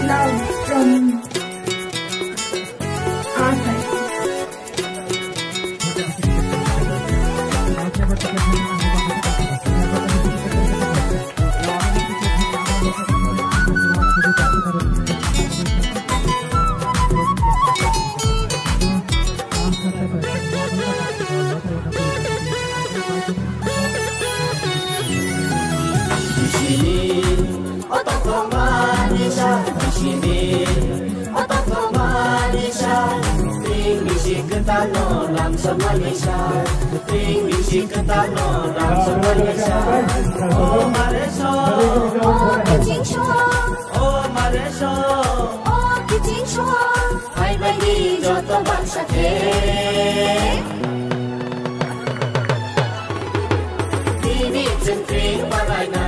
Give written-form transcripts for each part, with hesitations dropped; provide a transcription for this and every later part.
love from our side. Di sini otak Malaysia, di sini otak Malaysia. Ting bisi ketano langsung Malaysia, ting bisi ketano langsung Malaysia. Oh Malaysia, Oh, 金说， oh Malaysia. Oh, 金说， Hai bagi jodoh bangsa ke. Ini centri Paraina,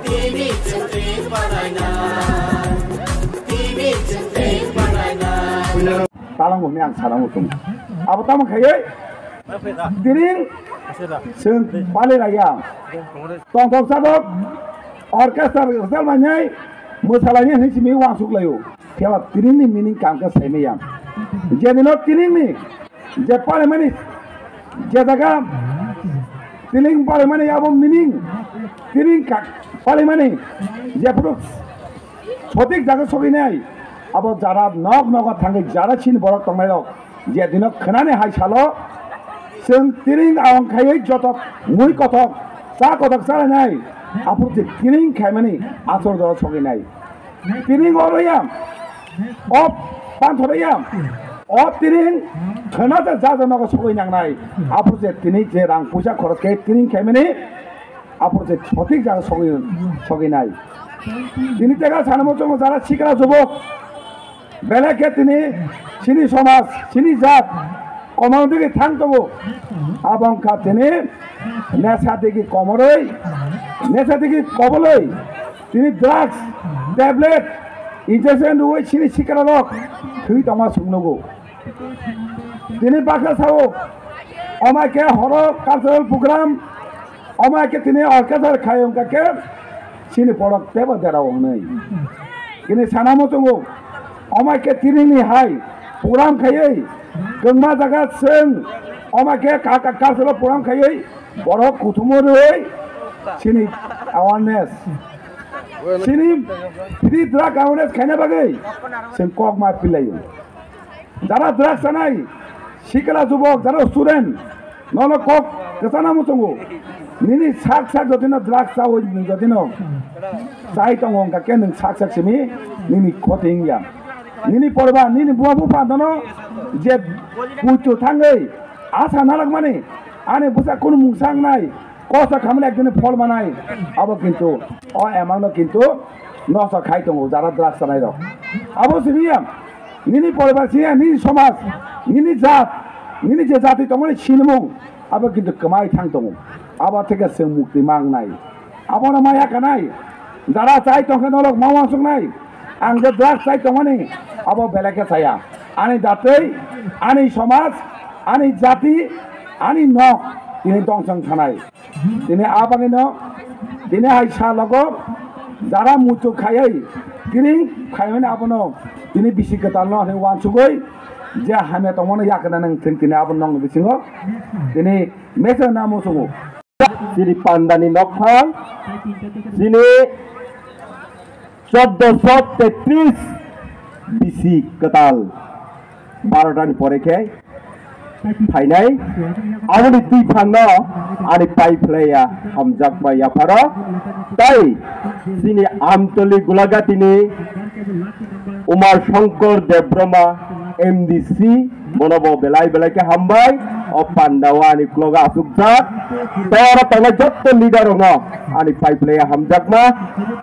ini centri Paraina, ini centri Paraina. Talang mo niang sarang mo tum. Abo tama kayo. Diring sing pale laya. Tong tong sadok orkestra besar manyai musalanya ni simi wang suk layo. Kaya diring ni meaning kam ka sai me yang. Jadi no diring ni je pale mani je daga diring pale mani abo meaning diring ka pale mani je puto সঠিক জায়গা সবই নাই আবার যারা নগ নগ থাকে যারা চিন বড় তমাই যে দিন খানে হাই সালো जों तिरिं आं खायै जत मुई कथक सा कथक सा নাই আপুর যে তিরিং খাইমানি আচর দর সগে নাই তিরিং অরয়াম অপ পান ধরয়াম অ তিরিং খানাতে যা জনক সগৈ নাংনাই আপুর যে তিনি যে রাং পয়সা খরচ কে তিরিং খাইমানি আপুর যে সঠিক জায়গা সগে নাই তিনি টাকা সানমচং যারা শিক্ষা যুবক বেলাকে তিনি চিনি সমাজ চিনি জাত কমানো দিকে থাকতো এবং তিনি নেশা দিকে কমরই নেশা দিকে কবলই তিনি ড্রাগস ট্যাবলেট ইনজেকশন ওই চিনি শিক্ষা লোক থুই তোমার শুনবো তিনি বাঁকা চাও আমাকে হর কালচারাল প্রোগ্রাম আমাকে তিনি অর্কেস্ট্রার খাই অঙ্কাকে চিনি পড়ক তেব দেরাও নেই কিন্তু সানামচং আমাকে তিরিনি হাই প্রোগ্রাম খাইयै गंमा जगह जों अमाके कालचाराल प्रग्राम खायै बर' कुथुमरै सिनि अवेयारनेस सिनि फ्री ड्राग अवेयारनेस खायना बागै जों कक मा पिलायो যারা ड्राग्स जानाय सिकला जुबक যারা स्टुडेंट नल कक गसाना मुचंगो निनि साक साक जदिनो ड्राग्स जावै जदिनो जाय दङ काके नों साक साक सिमि निनि खथिंया निनि परबा निनि बुआ बुफा दनो जे पुचु थांगै आसा नालाक माने आने बुसा कोन मुंसां नाय कसा खामले एकदिन फल मानाय अब किन्तु अ एमानो किन्तु नस खाइ दङ जारा द्राग्स जानाय र अब सिबिया निनि परबा सिया निनि समाज निनि जात निनि जे जाति दङ सिनमुं अब किन्तु कमाय थां दङ अब थेके जों मुक्ति मांगनाय अब न माया कानाय जारा चाइ दङ नलक मावासुंनाय आं जे द्राग्स चाइ दङनि अब बेलेके चाया आनी जातै आनी समाज आनी जाति आनी न তিনি দংশন থানায় তিনি আবাগে ন তিনি হাইসা লগ যারা মুচু খাই কিরিং খাইমানে আবনো তিনি বিসিকতা ন হে ওয়ানসুগৈ যে হামে তমনে ইয়াকনা নং তিনি আবন নং বিসিঙ্গ তিনি মেসা নামো সঙ্গ তিনি পান্দানি নকফাং তিনি 1433 বিসি কতাল 12টানি পরে খাই फाइनाय आउनि दुई फांनो आनि पाइप्लाया हमजाकबा याफारो ताई सिनि आमतली गुलागातिनि उमार शंकर देवब्रमा एमडीसी बनबो बेलाय बेलायके हामबाय अ पान्डावा आनि क्लगा असुकजाक तोरा तंगा जत्तो लिडार न आनि पाइप्लाया हमजाकमा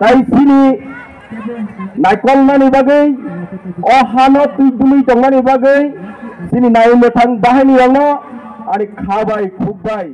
ताई सिनि नायकलनानि बागै अ हानो तुइदुलि तंगानि बागै सिनि नायनो थां बाहायनि आंनो आनि खाबाय खुबाय